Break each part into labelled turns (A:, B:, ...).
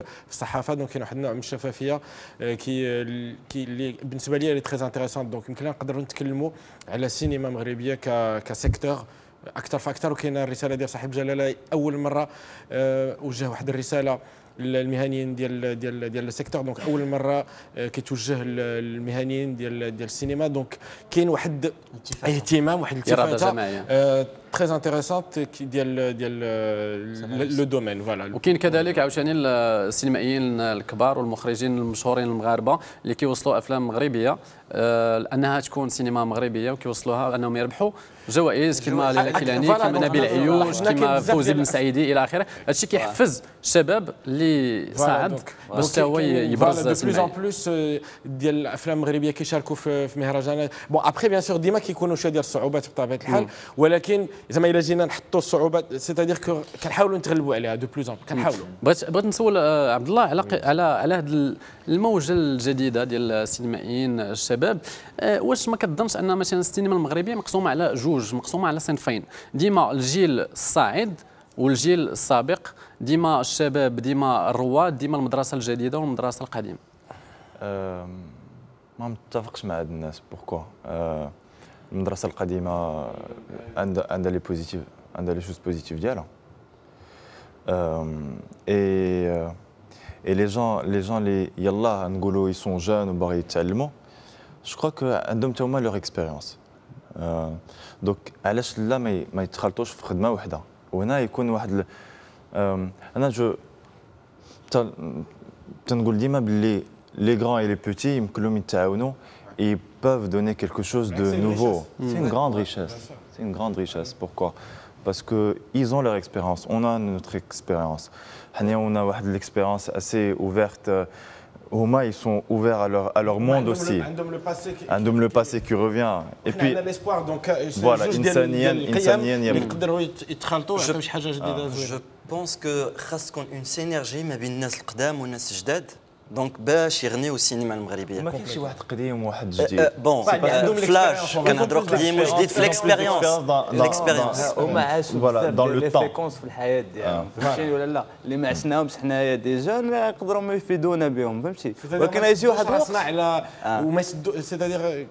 A: في الصحافه. دونك كاين واحد النوع من الشفافيه كي اللي بالنسبه لي اللي تري انتريسونت. دونك يمكن نقدروا نتكلموا على السينما المغربيه كسيكتور اكثر فاكثر. وكاينه الرساله ديال صاحب الجلاله اول مره وجه واحد الرساله للمهنيين ديال السيكتور. دونك اول مره كيتوجه للمهنيين ديال السينما. دونك كاين واحد اهتمام، واحد الالتفاته تري انتريسونت ديال لو دومين. فوالا.
B: وكاين كذلك عاوتاني السينمائيين الكبار والمخرجين المشهورين المغاربه اللي كيوصلوا افلام مغربيه انها تكون سينما مغربيه، وكيوصلوها انهم يربحوا جوائز كما ليلى كيلاني، كما نبيل عيوش، كما فوزي بن سعيدي الى اخره. هادشي كيحفز الشباب اللي صعد باش حتى هو يبرز
A: دو بلوس ان بلوس ديال الافلام المغربيه كيشاركوا في مهرجانات. بون ابخي بيان سور ديما كيكونوا شويه ديال الصعوبات بطبيعه الحال، ولكن زعما الا جينا نحطوا الصعوبات سيتادير كنحاولوا نتغلبوا عليها دو بلوس ان كنحاولوا.
B: بغيت نسول عبد الله على هذه الموجه الجديده ديال السينمائيين الشباب. واش ما كتظنش ان مثلا السينما المغربيه مقسومه على جوج، مقسومه على صنفين؟ ديما الجيل الصاعد والجيل السابق، ديما الشباب، ديما الرواد، ديما المدرسه الجديده والمدرسه القديمه.
C: ما متفقش مع هاد الناس. بوركوا المدرسه القديمه عندها لي بوزيتيف، عندها لي شوز بوزيتيف ديالها. et les gens اللي يلاه نقولوا ils sont jeunes وباغي يتعلموا، جو كخوا كو عندهم تا هما لور اكسبيريونس. دونك علاش لا ما يتخلطوش في خدمه وحده، وهنا يكون واحد انا جو تنقول ديما باللي لي غران اي لي بوتي يمكن لهم يتعاونوا et peuvent donner quelque chose de nouveau. C'est une grande richesse. C'est une grande richesse. Pourquoi? Parce qu'ils ont leur expérience, on a notre expérience. On a l'expérience assez ouverte. Ils sont ouverts à leur monde aussi. عندهم le passé qui revient. Et puis voilà, إنسانيا
A: يقدروا يتخلطوا ويعطيو شي حاجه جديده.
D: جو بونس كو خاص تكون اون سينيرجي ما بين الناس القدام والناس الجداد، دونك باش يغنيو السينما المغربيه.
C: ما كاينش واحد قديم وواحد جديد.
D: بون فلاش كنهضروا قديم وجديد في ليكسبيريونس.
E: هما عاشوا بزاف ديال لي سيكونس في الحياه ديالهم، فهمتيني ولا لا؟ اللي ما عشناهمش حنايا دي جون يقدروا ما يفيدونا بهم، فهمتي؟ ولكن يجي واحد الوقت
A: على وما سيتادير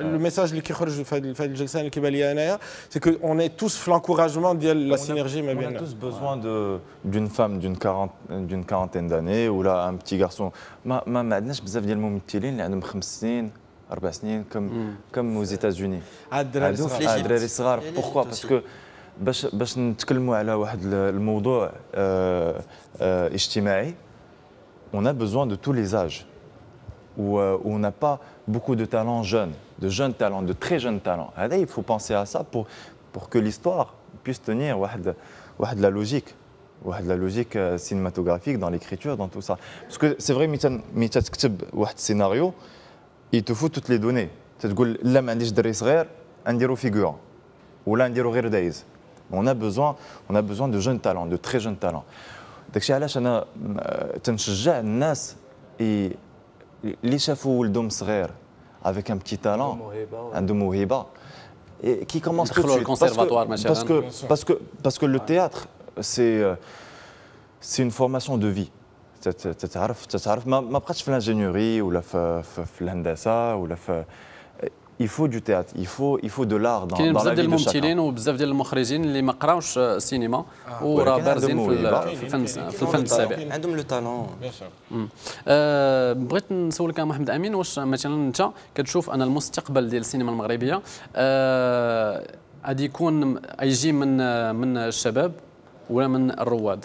A: لو ميساج اللي كيخرج في هذه الجلسه اللي كيبان لي انايا سي كو اون اي توس في لانكوراجمون ديال لا سينيرجي ما بيننا.
C: On a tous besoin d'une femme d'une quarantaine d'années ولا ان بتي غارسون. ما عندناش بزاف ديال الممثلين اللي عندهم 5 سنين 4 سنين كم aux États-Unis. الدراري صغار. بوركوا؟ باسكو باش نتكلموا على واحد الموضوع اجتماعي on a besoin de tous les âges. Où on n'a pas beaucoup de talents jeunes, de jeunes talents, de très jeunes talents. Il faut penser à ça pour que l'histoire puisse tenir la logique cinématographique dans l'écriture, dans tout ça. Parce que c'est vrai, mais tu écris un scénario, il te faut toutes les données. Tu te dis, là, je suis دري صغير, نديرو figurant, ou là, نديرو غير دايز. On a besoin de jeunes talents, de très jeunes talents. داكشي علاش انا تنشجع الناس اللي شافوا ولدهم صغير avec un petit talent, عندهم موهبه qui commence tout de suite. Parce que le théâtre c'est une formation de vie. تعرف ما بقاتش في l'ingénierie ولا في الهندسه ولا في. Il faut du théâtre, il faut de l'art dans la vie de chacun.
B: كاين بزاف ديال الممثلين وبزاف ديال المخرجين اللي ما قراوش السينما وراه بارزين في الفن السابع.
D: عندهم لو طالون.
B: بغيت نسولك محمد امين، واش مثلا انت كتشوف ان المستقبل ديال السينما المغربيه غادي يكون يجي من الشباب ولا من الرواد؟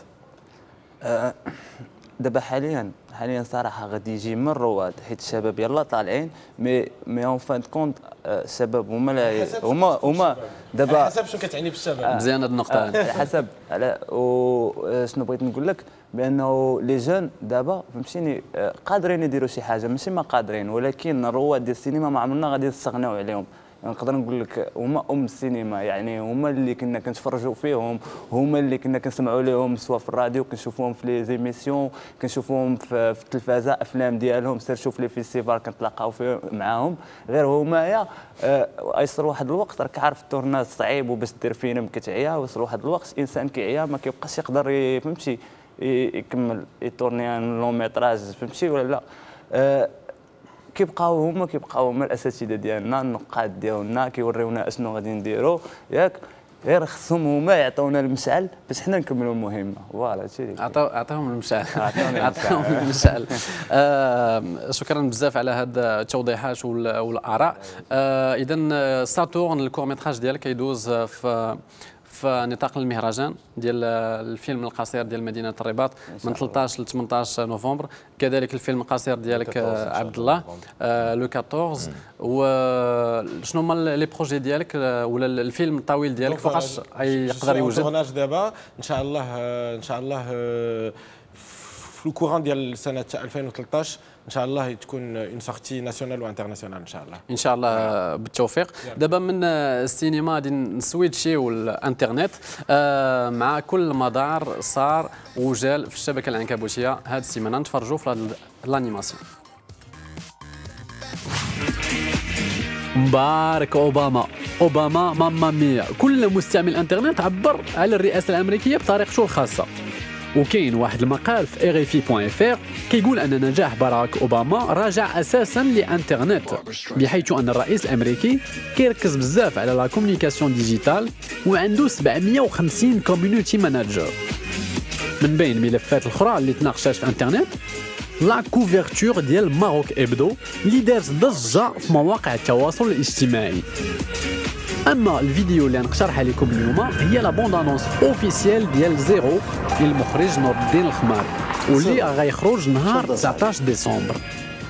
E: دابا حاليا صراحه غادي يجي من الرواد، حيت الشباب يلا طالعين مي اون فان كونت الشباب هما دابا
A: على حسب شنو كتعني بالشباب.
B: مزيان هذه النقطه.
E: على حسب شنو بغيت نقول لك، بانه لي جون دابا فهمتيني قادرين يديروا شي حاجه، ماشي ما قادرين، ولكن الرواد ديال السينما ما عمرنا غادي نستغناو عليهم. نقدر نقول لك هما السينما، يعني هما اللي كنا كنتفرجوا فيهم، هما اللي كنا كنسمعوا لهم سواء في الراديو، كنشوفوهم في لي زيميسيون، كنشوفوهم في التلفازه، افلام ديالهم، سير شوف لي فيستيفال كنتلاقاو فيه معاهم. غير هما يصير واحد الوقت راك عارف التورناج صعيب، وباش دير فيلم كتعيا، ويصير واحد الوقت الانسان كيعيا ما كيبقاش يقدر فهمتي يكمل يتورني ان لون ميتراج فهمتي ولا لا. كيبقاو هما الاساتذه ديالنا النقاد ديالنا كيوريونا اشنو غادي نديروا ياك، غير خصهم هما يعطيونا المشعل باش حنا نكملوا المهمه. فوالا هادشي
B: عطاهم المشعل. عطاهم المشعل. شكرا بزاف على هاد التوضيحات والاراء. اذا ساتورن الكور ميتراج ديالك كيدوز في نطاق المهرجان ديال الفيلم القصير ديال مدينه الرباط من 13 ل 18 نوفمبر، كذلك الفيلم القصير ديالك عبد الله لو 14. وشنو هما لي بروجي ديالك ولا الفيلم الطويل ديالك فوقاش يقدر يوجد؟
A: دابا ان شاء الله في الكوران ديال سنه 2013 ان شاء الله تكون اون سورتي ناسيونال وانترناسيونال ان شاء الله.
B: ان شاء الله بالتوفيق. دابا من السينما غادي نسويتشيو الانترنت مع كل مدار صار وجال في الشبكه العنكبوتيه هذه السيمانه. نتفرجوا في الانيماسيون. مبارك اوباما ماما ميا. كل مستعمل انترنت عبر على الرئاسه الامريكيه بطريقته الخاصه. وكاين واحد المقال في RFI.fr كيقول ان نجاح باراك اوباما راجع اساسا لانترنت، بحيث ان الرئيس الامريكي كيركز بزاف على لا كومونيكاسيون ديجيتال وعنده 750 كوميونيتي مانجر. من بين الملفات الاخرى اللي تناقشات في انترنت لا كوفرتور ديال ماروك ابدو اللي دارت ضجه في مواقع التواصل الاجتماعي. اما الفيديو اللي نقترحها لكم اليوم هي لا بوند انونس اوفيسيال ديال زيرو للمخرج نور الدين الخماري، واللي غيخرج نهار 19 ديسمبر.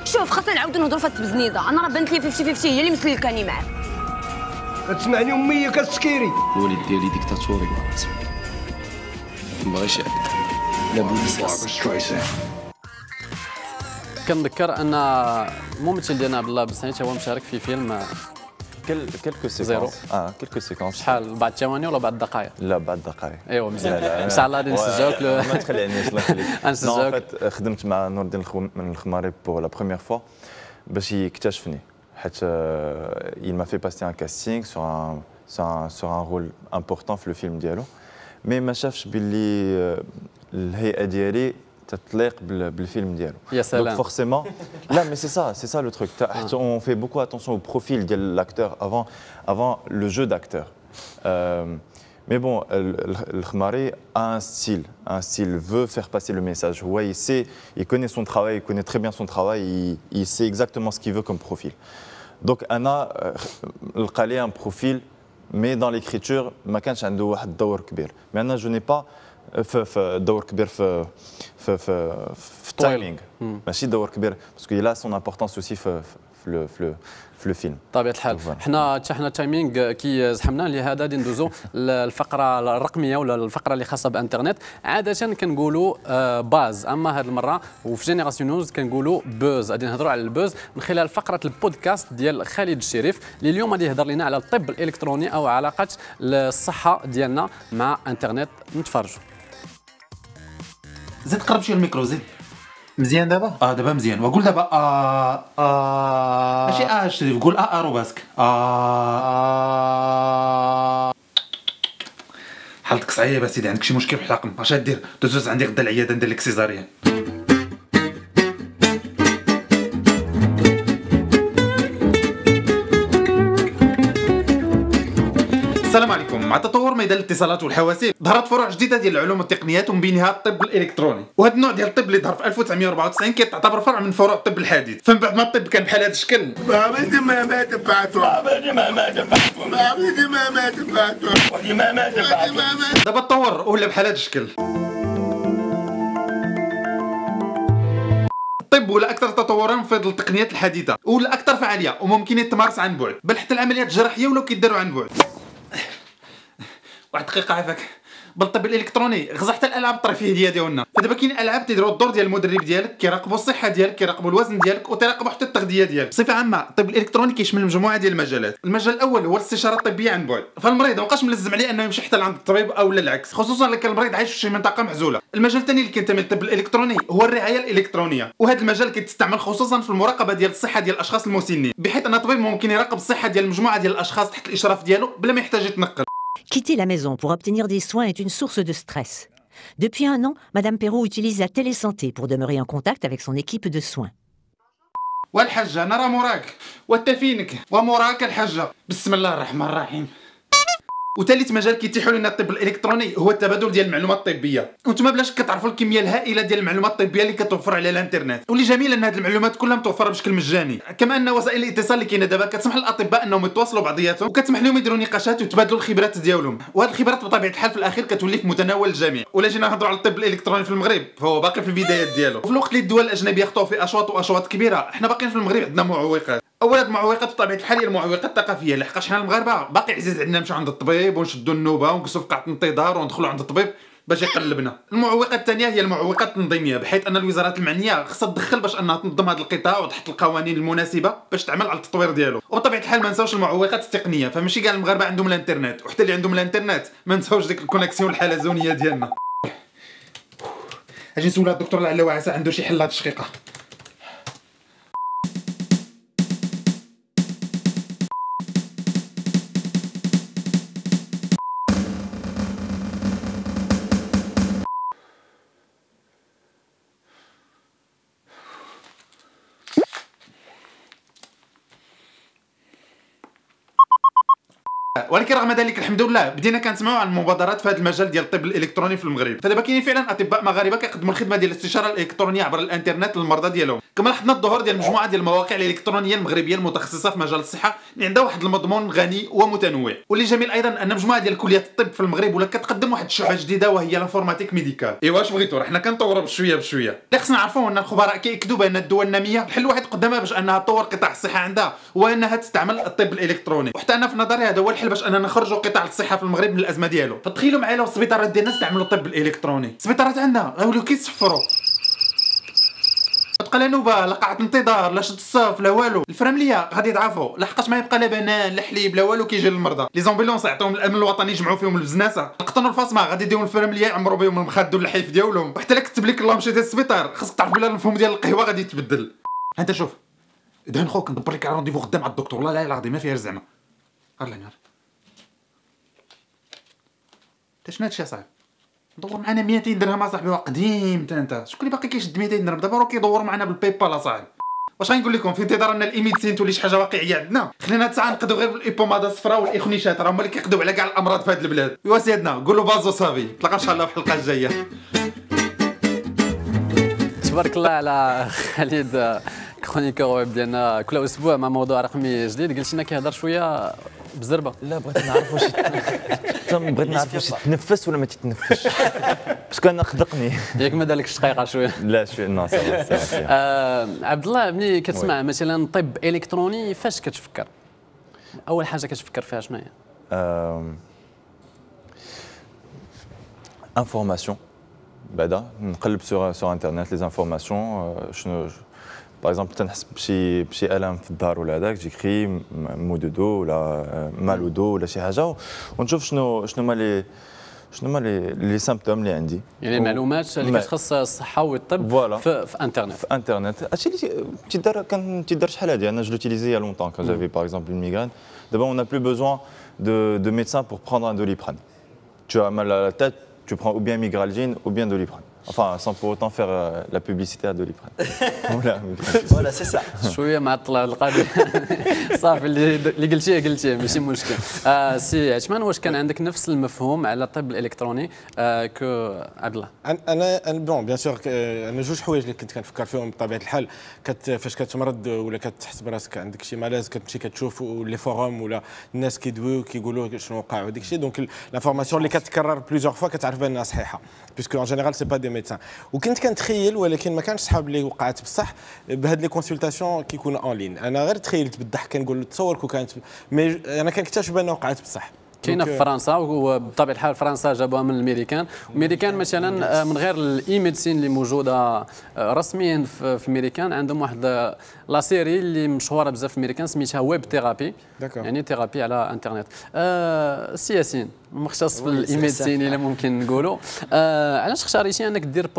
F: شوف خاصنا نعاودو نهضروا في التبزنيده. انا راه بانت لي 50-50 هي اللي مسلكاني معاه.
G: كتسمعني امي كتسكيري.
H: الوالد ديالي ديكتاتوري ما بغاش يعبد لابد.
B: كنذكر ان الممثل ديالنا عبد الله بسنيت هو مشارك في فيلم
C: quelques séquences. Quelques séquences.
B: شحال بعد ثواني ولا بعد دقائق؟
C: لا بعد دقائق.
B: ايوا مزيان ان شاء الله غادي نسجلوك.
C: ما تخلينيش الله يخليك.
B: نسجلوك.
C: خدمت مع نور الدين الخماري بور لا بروميير فوا باش يكتشفني، حيت il m'a fait passer un casting sur un rôle important في الفيلم ديالو، مي ما شافش باللي الهيئه ديالي تتليق بالفيلم ديالو.
B: يا سلام.
C: Donc forcément, là mais c'est ça le truc. On fait beaucoup attention au profil de l'acteur avant le jeu d'acteur. Mais bon, le Khmari a un style, veut faire passer le message. Ouais, il connaît son travail, il connaît très bien son travail, il sait exactement ce qu'il veut comme profil. Donc Anna, le Khali a un profil, mais dans l'écriture, ما كانش عنده واحد الدور كبير. Mais Anna, je n'ai pas في دور كبير في التايمينغ، ماشي دور كبير باسكو لا سون امبورطونس اوسي في لو فيلم.
B: بطبيعه الحال حنا التايمينغ كي زحمنا، لهذا غادي ندوزو للفقره الرقميه ولا الفقره اللي خاصه بالانترنت. عاده كنقولوا باز، اما هذه المره وفي جينيراسيون نيوز كنقولوا بوز. غادي نهضروا على البوز من خلال فقره البودكاست ديال خالد الشريف اللي اليوم غادي يهضر لنا على الطب الالكتروني او علاقه الصحه ديالنا مع انترنت. نتفرجوا.
I: زيد قرب شويه الميكرو زيد. مزيان دابا؟ دابا مزيان. وقول دابا ماشي شريف، قول روباسك. حالتك صعيبه سيدي، عندك شي مشكل في الحلقم. اش دير؟ دوز عندي غدا العياده ندير لك سيزاريان. السلام عليكم. مع تطور ميدان الاتصالات والحواسيب ظهرت فروع جديده ديال العلوم والتقنيات ومن بينها الطب الالكتروني، وهذا النوع ديال الطب اللي ظهر في 1994 كيتعتبر فرع من فروع الطب الحديث. فمن بعد ما الطب كان بحال هذا الشكل دابا تطور ولا بحال هذا الشكل. الطب ولا اكثر تطورا في التقنيات الحديثه ولا اكثر فعاليه وممكن يتمارس عن بعد، بل حتى العمليات الجراحيه ولاو كيداروا عن بعد. واحد دقيقه عافاك. بالطب الالكتروني غزا حتى الالعاب الترفيهيه ديالنا، فدابا كاين العاب تيديروا الدور ديال المدرب ديالك، كيراقبوا الصحه ديالك، كيراقبوا الوزن ديالك، وتيراقبوا حتى التغذيه ديالك. بصفه عامه الطب الالكتروني كيشمل مجموعه ديال المجالات. المجال الاول هو الاستشاره الطبيه عن بعد، فالمريض مابقاش ملزم عليه انه يمشي حتى لعند الطبيب او العكس، خصوصا الا كان المريض عايش في شي منطقه معزوله. المجال الثاني اللي كينتمي للطب الالكتروني هو الرعايه الالكترونيه، وهذا المجال كيتستعمل خصوصا في المراقبه ديال الصحه ديال الاشخاص المسنين، بحيث ان الطبيب ممكن يراقب الصحه ديال مجموعه ديال الاشخاص تحت الاشراف ديالو بلا ما يحتاج يتنقل.
J: Quitter la maison pour obtenir des soins est une source de stress. Depuis un an, Madame Perrault utilise la télésanté pour demeurer en contact avec son équipe de soins.
I: والحجة أنا راه موراك وتفينك وموراك الحجة. بسم الله الرحمن الرحيم. وثالث مجال كيتيحوا لنا الطب الالكتروني هو التبادل ديال المعلومات الطبيه، وانتم بلاش كتعرفوا الكميه الهائله ديال المعلومات الطبيه اللي كتوفر على الانترنت، واللي جميل ان هذه المعلومات كلها متوفره بشكل مجاني، كما ان وسائل الاتصال اللي كاينه دابا كتسمح للاطباء انهم يتواصلوا بعضياتهم وكتسمح لهم يديروا نقاشات ويتبادلوا الخبرات ديالهم، وهذه الخبرات بطبيعه الحال في الاخير كتولي في متناول الجميع. ولا جينا نهضروا على الطب الالكتروني في المغرب فهو باقي في البدايات ديالو، وفي الوقت اللي الدول الاجنبيه خطاو في اشواط كبيره، احنا باقيين في المغرب عندنا معوقات. اولا المعوقات بطبيعه الحال هي المعوقات الثقافيه، لحقاش حنا المغاربه باقي عزيز عندنا نمشيو عند الطبيب ونشدوا النوبه ونجلسوا في قاعه الانتظار وندخلوا عند الطبيب باش يقلبنا. المعوقه الثانيه هي المعوقات التنظيميه، بحيث ان الوزارات المعنيه خصها تدخل باش انها تنظم هذا القطاع وتحط القوانين المناسبه باش تعمل على التطوير ديالو. وبطبيعه الحال ما نساوش المعوقات التقنيه، فماشي كاع المغاربه عندهم الانترنت، وحتى اللي عندهم الانترنت ما نساوش ديك الكونيكسيون الحلزونيه ديالنا. اجي نسول الدكتور لعل وعسى عنده شي حل لهاد الشقيقه. ولكن رغم ذلك الحمد لله بدينا كنسمعوا عن المبادرات في هذا المجال ديال الطب الالكتروني في المغرب، فدابا كاينين فعلا اطباء مغاربه كيقدموا الخدمه ديال الاستشاره الالكترونيه عبر الانترنت للمرضى ديالهم. كما لاحظنا الظهور ديال مجموعه ديال المواقع الالكترونيه المغربيه المتخصصه في مجال الصحه اللي عندها واحد المضمون غني ومتنوع، واللي جميل ايضا ان مجموعه ديال كليات الطب في المغرب ولا كتقدم واحد الشعبه جديده وهي لانفورماتيك ميديكال. ايوا اش بغيتوا راه حنا كنطوروا بشويه بشويه. اللي خصنا نعرفوا ان الخبراء كيأكدوا بان الدول الناميه الحل الوحيد قدامها باش انها تطور قطاع الصحه عندها هو انها تستعمل الطب الالكتروني، وحتى انا في نظري هذا هو الحل باش اننا نخرجوا قطاع الصحه في المغرب من الازمه ديالو. فتخيلوا معايا لو السبيطارات ديالنا استعملوا الطب الالكتروني، السبيطارات عندنا غيوليو كيتصفروا، تبقى لا نوبه لا قاعه انتظار لا شد الصف لا والو. الفرامليه غادي يضعفوا لحقاش ما يبقى لا بنان لا حليب لا والو كيجي للمرضى. لي زومبيلونس يعطيهم الامن الوطني يجمعوا فيهم البزناسه. القطن والفاصمه غادي يديروا الفرامليه يعمروا بهم المخاد والحيف ديالهم. وحتى لا كتب لك الله مشيتي للسبيطار خاصك تعرف بلا المفهوم ديال القهوه غادي يتبدل. انت شوف دهن خوك ندبر لك رونديفو غدا مع الدكتور. لا لا العظيم ما فيها زعما. الله ينهار انت شنو هادشي اصاحبي؟ دور معنا 200 درهم اصاحبي قديم. انت شكون اللي باقي كيشد 200 درهم دابا؟ راه كيدوروا معنا بالبايبال اصاحبي. واش غنقول لكم في انتظار ان الايميدسين تولي شي حاجه واقعيه عندنا؟ خلينا تسعى نقدو غير بالايبومادا الصفراء والايخنيشات، راه هما اللي كيقدوا على كاع الامراض في هاد البلاد. ايوا سيدنا قولوا بازو صافي. نتلاقى ان شاء الله في الحلقه الجايه.
B: تبارك الله على خالد كرونيكور ويب ديالنا كل اسبوع مع موضوع رقمي جديد. قلت لنا كيهضر شويه بزربه.
C: لا بغيت نعرف واش بغيت نعرف واش يتنفس ولا ما تتنفسش باسكو انا خدقني
B: ياك ما دالكش دقيقه شويه.
C: لا شويه نو
B: عبد الله ملي كتسمع مثلا طب الكتروني فاش كتفكر؟ اول حاجه كتفكر فيها شنو هي؟
C: انفورماسيون بعدا نقلب سور انترنت لي انفورماسيون شنو باغ اكزومبل تنحس بشي الم في الدار ولا هذاك جيكري مو دو دو ولا مالو دو ولا شي حاجه ونشوف شنو هما لي سيمبتوم اللي عندي،
B: يعني معلومات اللي كتخص الصحه والطب في انترنت.
C: في انترنت هادشي اللي تيدار شحال هادي انا جو لوتيليزي يا لونطون كان جافي باغ اكزومبل اون ميغرين. دابا اون ا بلو بوزوان دو ميدسان بور بروندر ان دوليبران. Tu as mal à la tête, tu prends ou bien Migraligine ou bien Doliprane. Enfin, sans pour autant faire la publicité à Doliprane.
D: Voilà, c'est ça.
B: شويه معطله القضيه. صافي اللي قلتيه ماشي مشكل. سي عثمان واش كان عندك نفس المفهوم على الطب الالكتروني كو عبد الله؟
A: انا بون بيان سور انا جوج حوايج اللي كنت كنفكر فيهم بطبيعه الحال. فاش كتمرض ولا كتحس براسك عندك شي ملاذ كتمشي كتشوف لي فوروم ولا الناس كيدويو كيقولوا شنو وقع وداك الشيء. دونك لافورماسيون اللي كتكرر بليزيور فوا كتعرف بانها صحيحه بيسكو اون جينيرال سي با دي ميدسان. وكنت كنتخيل ولكن ما كانش صحاب اللي وقعت بصح بهاد لي كونسلطاسيون كيكونوا اون لين. انا غير تخيلت بالضحك كنقول تصور كون كانت مي انا كنكتشف بانها وقعت بصح.
B: كاينه في فرنسا وبطبيعه الحال فرنسا جابوها من الامريكان. والامريكان مثلا من غير الاي ميديسين اللي موجوده رسميا في الامريكان عندهم واحد لا سيري اللي مشهوره بزاف في الامريكان سميتها ويب ثيرابي، يعني ثيرابي على انترنت. سي ياسين مختص في الاي ميديسين الا ممكن نقولوا. علاش اختاريتي انك دير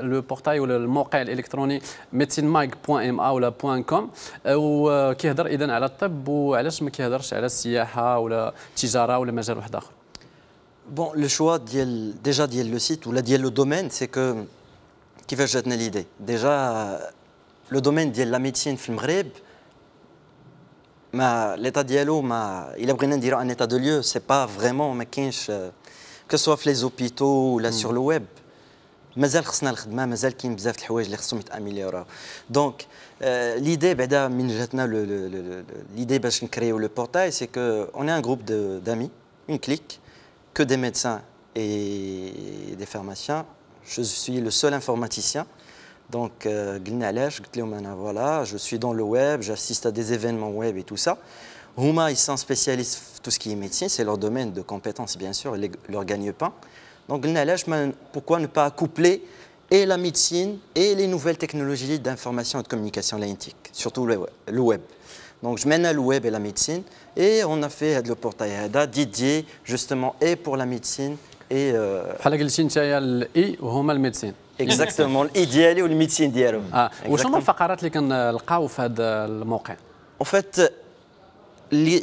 B: لو بورتاي ولا الموقع الالكتروني medicinemag.ma ولا .com وكيهضر اذا على الطب، وعلاش ما كيهضرش على السياحه ولا التجاره ولا مجال واحد اخر؟
D: Bon, le choix déjà le site ou le domaine, c'est que qui va jeter l'idée. Déjà, le domaine de la médecine في المغرب, l'état dialogue, il a besoin de dire un état de lieu, c'est pas vraiment, que ce soit les hôpitaux ou là sur le web. مازال خصنا الخدمه مازال كاين بزاف د الحوايج اللي خصهم يتاميليوراو دونك l'idée بعدا من جاتنا l'idée باش نكريو le portail c'est que on est un groupe d'amis une clique que des médecins et des pharmaciens je suis le seul informaticien donc قلنا علاش قلت لهم انا voilà je suis dans le web j'assiste à des événements web et tout ça هما ils sont spécialistes tout ce qui est médecine c'est leur domaine de compétence bien sûr leur gagne-pain. Donc, pourquoi ne pas coupler et la médecine et les nouvelles technologies d'information et de communication linguistique, surtout le web. Donc, je mène le web et la médecine et on a fait le portail dédié justement et pour la médecine et... Exactement, l'idéal et le médecine ديالو.
B: وشنو الفقرات اللي كنلقاو في هذا الموقع؟
D: En fait, les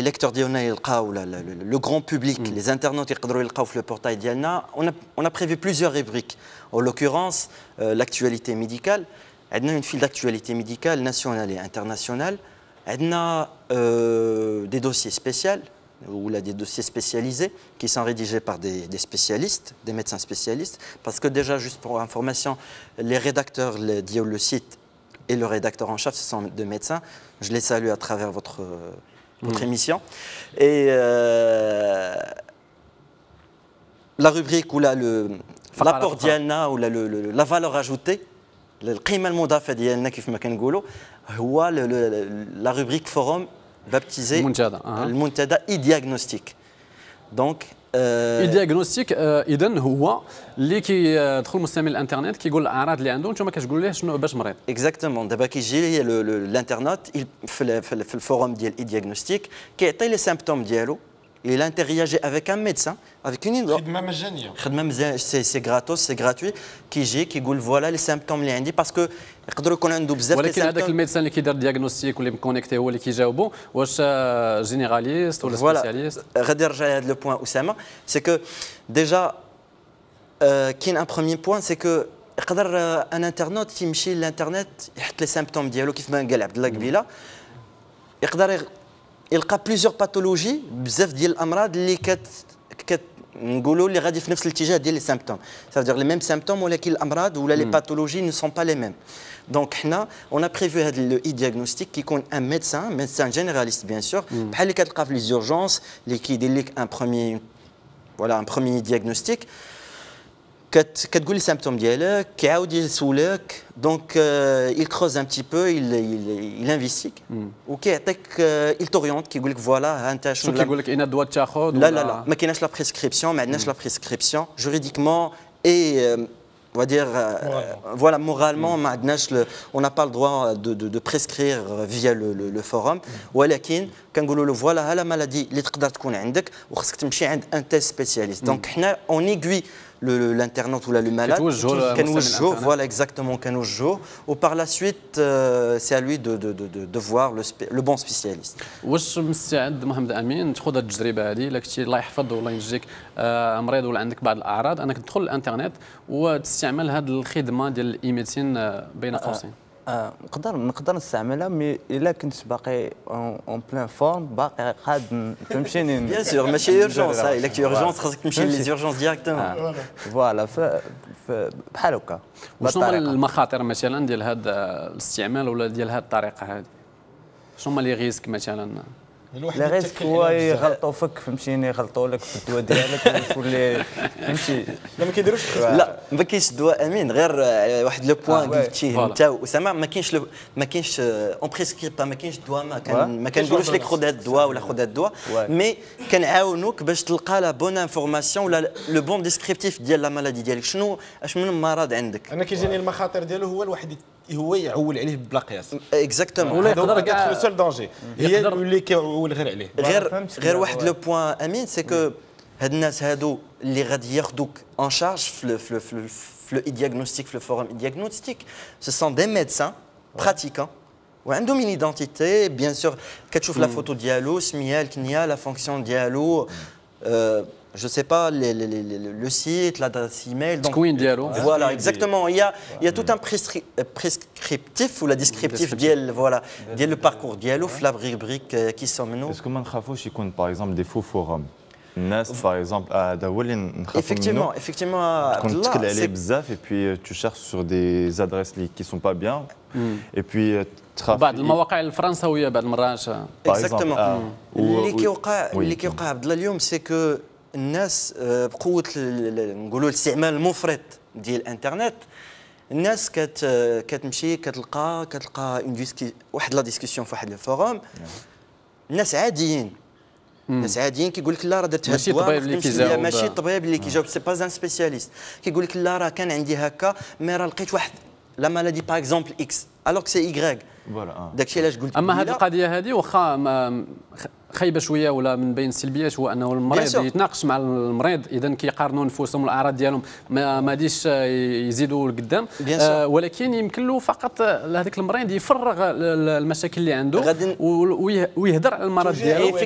D: lecteurs ديالنا يلقاو le grand public les internautes يقدروا يلقاو في le portail ديالنا on a prévu plusieurs rubriques en l'occurrence l'actualité médicale عندنا une file d'actualité médicale nationale et internationale عندنا des dossiers spéciaux ou là des dossiers spécialisés qui sont rédigés par des spécialistes, des médecins spécialistes parce que déjà juste pour information les rédacteurs le site et le rédacteur en chef, ce sont deux médecins. Je les salue à travers votre émission. Et la rubrique ou l'apport ديالنا ou la valeur ajoutée, القيمة المضافة ديالنا كيف ما كنقولوا هو la rubrique forum baptisée المنتدى e-diagnostic. Donc
B: الدياغنوستيك اذا هو اللي كيدخل مستعمل الانترنت كيقول الاعراض اللي عنده نتوما كتقولوا ليه شنو باش مريض
D: اكزاكتومون دابا كيجي الانترنت في الفوروم ديال اي-diagnostic كيعطي لي سيمبتوم ديالو il interagit avec un médecin avec une
A: خدمه مجانيه
D: c'est gratos c'est gratuit كيجي كيقول فوالا لي سيمبتوم اللي عندي باسكو يقدروا يكون عنده بزاف
B: ولكن هذاك الميدسان اللي كيدير دياغنوستيك واللي مكونيكتي هو اللي كيجاوبو واش جينيراليست ولا سبيسياليست
D: غادي نرجع لهذا لو بوين اسامه سي كو ديجا كاين ان بروميير بوين سي كو يقدر ان انترنوت يمشي للانترنت يحط لي سيمبتوم ديالو كيف ما قال عبد الله قبيله يقدر يلقى بليزيور باثولوجي بزاف ديال الامراض اللي نقولوا اللي غادي في نفس الاتجاه ديال لي سيمبتوم c'est-à-dire les mêmes symptômes ولكن الامراض ولا لي باثولوجي ne sont pas les mêmes donc حنا on a prévu هذا لو e-diagnostic كيكون ان médecin généraliste bien sûr بحال اللي كتلقى في لي زورجونس اللي كيدير لك ان بروميير diagnostic كتقول لي سيمبتوم ديالك كيعاود يسولك دونك il creuse un petit peu il investigue وكيعطيك il t'oriente كيقول لك فوالا انت
B: شنو كيقول لك اين الدواء تاخذ
D: لا ما كايناش لا بريسكريبسيون ما عندناش لا بريسكريبسيون جوريديكمون اي on va dire voilà moralement ما عندناش on n'a pas le droit de prescrire via le forum ولكن كنقولوا له فوالا ها لا مالادي اللي تقدر تكون عندك وخصك تمشي عند ان تيست سبيسياليست دونك حنا اون ايغوي l'internaute ou le malade, voilà exactement, ou par la suite, c'est à lui de voir le bon spécialiste.
B: واش مستعد محمد امين تاخذ هذه التجربه هذه الا كنتي الله يحفظ والله ينجيك مريض ولا عندك بعض الاعراض انك تدخل الانترنت وتستعمل هذه الخدمه ديال الاي ميديسين بين قوسين؟
E: نقدر نستعملها مي الا كنت باقي اون بلان فورم باقي قاد فهمتيني
D: بيان سور ماشي اورجونس الا كنتي اورجونس خاصك تمشي لي اورجونس ديريكتومون
E: فوالا بحال هكا
B: وشنو هما المخاطر مثلا ديال هذا الاستعمال ولا ديال هذه الطريقه هذه شنو هما لي ريسك مثلا
E: لا ريسك هو يغلطوا فيك فهمتيني يغلطوا لك في الدواء ديالك وتولي فهمتي
A: لا ما كيديروش
D: لا ما كاينش الدواء امين غير واحد لو بوين قلتيه انت واسامه ما كاينش اون بريسكريب ما كاينش الدواء ما كنقولوش لك خذ هذا الدواء ولا خذ هذا الدواء مي كنعاونوك باش تلقى لا بون انفورماسيون ولا لو بون ديسكريبتيف ديال لا مالادي ديالك شنو اش من مرض عندك
A: انا كيجيني المخاطر ديالو هو الواحد هو يعول عليه بلا قياس
D: اكزاكتومون
A: ولا يقدر كاع لو سول دونجي هي اللي كيعول غير عليه
D: غير واحد لو بوين امين سي كو هاد الناس هادو اللي غادي ياخذوك ان شارج في لو e-diagnostic في الفوروم e-diagnostic ce sont des médecins pratiquants وعندهم une identité bien sûr كتشوف لا فوتو ديالو سميه الكنيه لا فونكسيون ديالو je sais pas, le site, l'adresse email. Voilà, exactement. Il y a tout un prescriptif ou la descriptif ديال le parcours ديالو في la rubrique qui sommes nous.
C: Est-ce que ما نخافوش يكون par exemple des faux forums الناس par exemple هذا هو اللي نخافوا منه
D: effectivement
C: تكون تكل عليه بزاف et puis tu cherches sur des adresses qui sont pas bien et puis
B: بعض المواقع الفرنسويه بعض المرات
D: exactement اللي كيوقع عبد الله اليوم سي كو الناس بقوه نقولوا الاستعمال المفرط ديال الانترنت الناس كتمشي كتلقى واحد لا ديسكسيون في واحد الفوروم الناس عاديين الناس عاديين كيقول لك لا راه درت هاد الدواء ماشي الطبيب اللي كيجاوب سي با ان سبيسياليست كيقول لك لا راه كان عندي هكا مي راه لقيت واحد لا مالادي باغ اكزومبل اكس الوغ سي ايغريك داكشي علاش قلت
B: اما هذه القضيه هذه واخا خايبه شويه ولا من بين السلبيات هو انه المريض يتناقش مع المريض اذا كيقارنوا نفوسهم الاعراض ديالهم ما غاديش يزيدوا لقدام ولكن يمكن له فقط لهذاك المريض يفرغ المشاكل اللي عنده ويهضر على المرض ديالو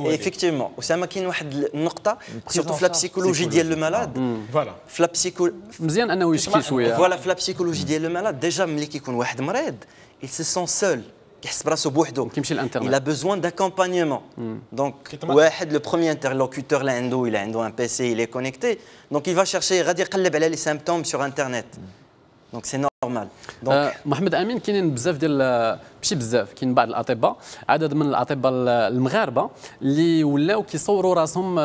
D: ايفيكتيفمون اسامه كاين واحد النقطه سورتو في لا بسيكولوجي ديال لو مالاد
A: فوالا
D: في لا بسيكو
B: مزيان انه يشكي شويه
D: فوالا في لا بسيكولوجي ديال لو مالاد ديجا ملي كيكون واحد مريض il se sent seul كيحس براسو بوحدو
B: كيمشي للانترنت
D: il a besoin d'accompagnement donc واحد le premier interlocuteur اللي عنده un PC il est connecté donc il va chercher غادي يقلب على لي سيمبتوم sur internet donc c'est normal
B: donc محمد امين كاينين بزاف ديال ماشي بزاف كاين بعض الاطباء عدد من الاطباء المغاربه اللي ولاو كيصوروا راسهم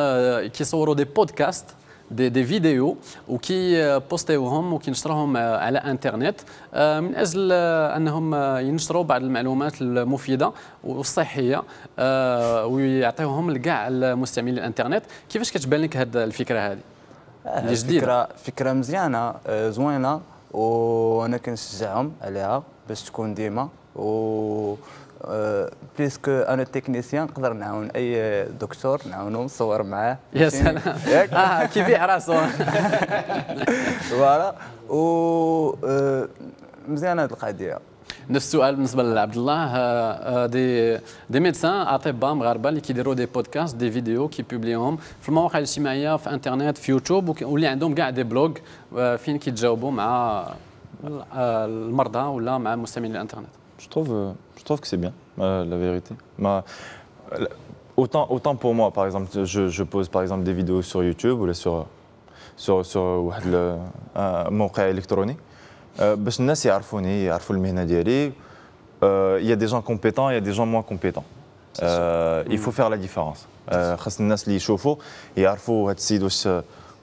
B: كيصوروا دي بودكاست دي فيديو وكي بوستيوهم وكينشروهم على انترنت من اجل انهم ينشروا بعض المعلومات المفيده والصحيه ويعطيوهم لكاع المستعملين الانترنت. كيفاش كتبان لك هذه الفكره هذه اللي جديده؟
E: فكره مزيانه زوينه وانا كنشجعهم عليها باش تكون ديما و بليسكو انا تكنيسيان نقدر نعاون اي دكتور نعاونو نصور معاه
B: يا سلام كيبيع راسو
E: فوالا و مزيان هذه القضيه.
B: نفس السؤال بالنسبه لعبد الله دي ميدسان اطباء مغاربه اللي كيديروا دي بودكاست دي فيديو كيبوبليوهم في المواقع الاجتماعيه في انترنت في يوتيوب واللي عندهم كاع دي بلوغ فين كيتجاوبوا مع المرضى ولا مع مستعملين الانترنت.
C: Je trouve que c'est bien, la vérité. Autant pour moi, par exemple, je pose par exemple des vidéos sur YouTube ou sur un موقع électronique. باش الناس يعرفوني يعرفوا المهنة ديالي. Il y a des gens compétents, il y a des gens moins compétents. Il faut faire la différence. خاص الناس اللي يشوفوا يعرفوا هذا السيد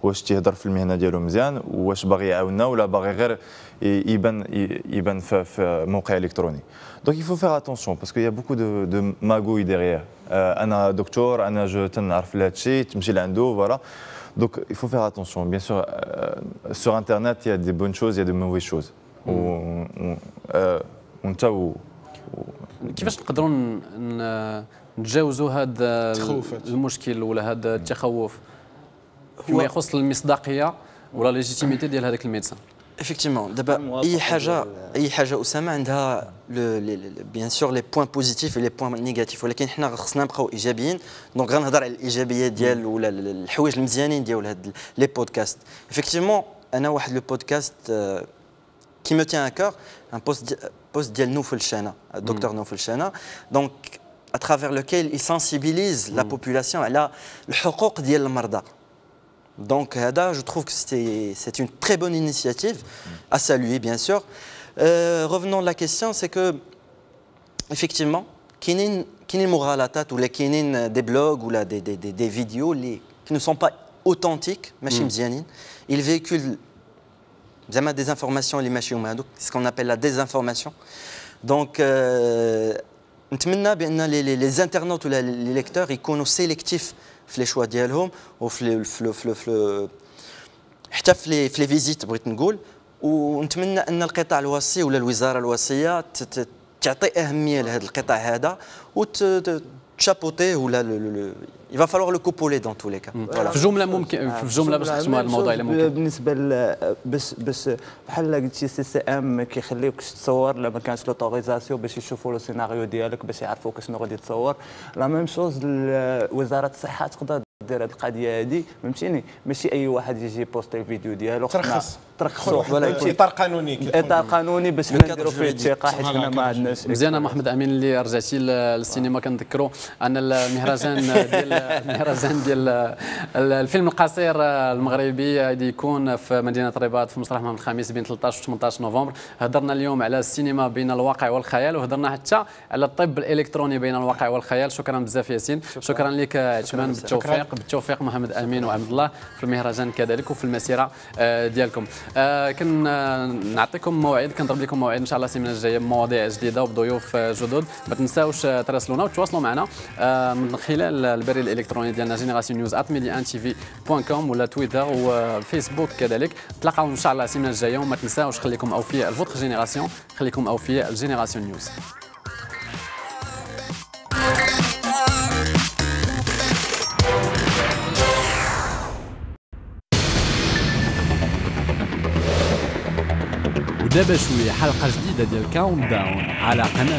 C: واش تيهضر في المهنه ديالو مزيان واش باغي يعاوننا ولا باغي غير يبان في موقع الكتروني. دونك il faut faire attention parce qu'il y a beaucoup de magouilles derrière. انا دكتور انا جو تنعرف لهذا الشيء تمشي لعندو فوالا. Donc il faut faire attention. Bien sûr sur internet il y a des bonnes choses, il y a de mauvaises choses.
B: كيفاش نقدروا نتجاوزوا هذا المشكل ولا هذا التخوف فيما يخص المصداقيه ولا ليجيتيميتي ديال هذاك الميدسان؟
D: effectivement دابا اي حاجه اسامه عندها بيان سور لي بوين بوزيتيف و لي بوين نيجاتيف ولكن حنا خصنا نبقاو ايجابيين دونك غنهضر على الايجابيات ديال ولا الحوايج المزيانين ديال هاد لي بودكاست. effectivement انا واحد لو بودكاست كي مو تيان ا كور ان بوست ديال نوفل شانا الدكتور نوفل شانا دونك à travers lequel il sensibilise la population على الحقوق ديال المرضى. Donc, je trouve que c'est une très bonne initiative à saluer, bien sûr. Revenons à la question, c'est que, effectivement, qu'il y ait ou des blogs ou des vidéos qui ne sont pas authentiques, ils véhiculent des informations, ce qu'on appelle la désinformation. Donc, les internautes ou les lecteurs يكونوا sélectifs في لي شوا ديالهم وفي حتى في لي فيزيت بغيت نقول ونتمنى ان القطاع الوصي ولا الوزاره الوصيه تعطي اهميه لهذا القطاع هذا وتشابوتيه ولا il va falloir le couper dans tous les cas.
B: في جمله ممكن في جمله باش نختموا هذا الموضوع الا ممكن
E: بالنسبه باش بحال قلتي سي سي ام ما كيخليوكش تصور لا ما كانش لوتوريزاسيون باش يشوفوا لو سيناريو ديالك باش يعرفوك شنو غادي تصور. لا ميم شوز وزاره الصحه تقدر دير هذه القضيه هذه فهمتيني ماشي اي واحد يجي يبوستي الفيديو ديالو
A: ترخصوا في اطار قانوني
E: اطار قانوني باش نديروا فيه الثقه حيت حنا ما عندناش
B: مزيان محمد امين اللي رجعتي للسينما كنذكروا ان المهرجان ديال الفيلم القصير المغربي غادي يكون في مدينه الرباط في مسرح محمد الخامس بين 13 و 18 نوفمبر. هضرنا اليوم على السينما بين الواقع والخيال وهضرنا حتى على الطب الالكتروني بين الواقع والخيال. شكرا بزاف ياسين. شكرا لك عثمان. بالتوفيق محمد امين وعبد الله في المهرجان كذلك وفي المسيره ديالكم. كنعطيكم موعد كنضرب لكم موعد ان شاء الله السيمانه الجايه بمواضيع جديده وبضيوف جدد. ما تنساوش تراسلونا وتواصلوا معنا من خلال البريد الالكتروني ديالنا generation@mediantv.com ولا تويتر وفيسبوك كذلك. نتلاقاو ان شاء الله السيمانه الجايه وما تنساوش خليكم اوفياء الفوتر جينيراسيون خليكم اوفياء الجينيراسيون نيوز.
K: ودابا شويه حلقه جديده ديال كاونت داون على قناه